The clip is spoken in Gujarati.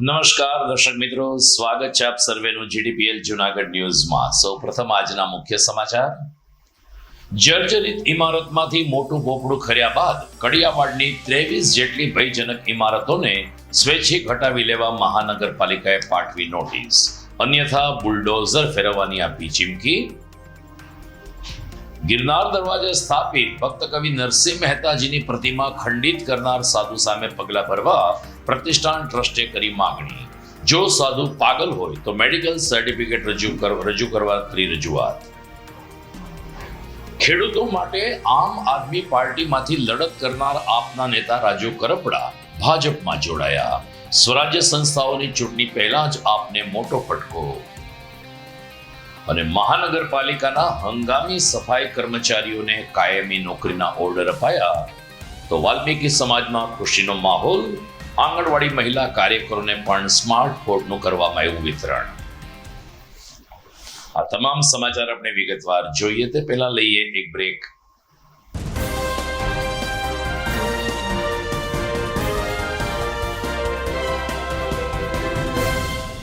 નમસ્કાર દર્શક મિત્રો, સ્વાગત છે આપ સર્વેનું જીડીપીએલ જૂનાગઢ ન્યૂઝમાં। સૌપ્રથમ આજના મુખ્ય સમાચાર। જર્જરિત ઇમારતમાંથી મોટું ભોપડું ખર્યા બાદ કડિયાવાડની 23 જેટલી ભયજનક ઇમારતોને સ્વૈચ્છિક હટાવી લેવા મહાનગરપાલિકાએ પાઠવી નોટિસ, અન્યથા બુલડોઝર ફેરવવાની આપી ચીમકી। ગિરનાર દરવાજે સ્થાપિત ભક્ત કવિ નરસિંહ મહેતાજીની પ્રતિમા ખંડિત કરનાર સાધુ સામે પગલાં ભરવા પ્રતિષ્ઠાન ટ્રસ્ટે કરી માગણી। જો સાધુ પાગલ હોય તો મેડિકલ સર્ટિફિકેટ રજૂ કરવા કરી રજૂઆત। ખેડૂતો માટે આમ આદમી પાર્ટીમાંથી લડત કરનાર આપના નેતા રાજુ કરપડા ભાજપમાં જોડાયા। સ્વરાજ્ય સંસ્થાઓની ચૂંટણી પહેલા જ આપને મોટો ફટકો। અને મહાનગરપાલિકાના હંગામી સફાઈ કર્મચારીઓને કાયમી નોકરીના ઓર્ડર અપાયા તો વાલ્મીકી સમાજમાં ખુશીનો માહોલ। આંગણવાડી મહિલા કાર્યકરોને પણ સ્માર્ટફોનનું કરવામાં આવ્યું વિતરણ। આ તમામ સમાચાર આપણે વિગતવાર જોઈએ તે પહેલા લઈએ એક બ્રેક।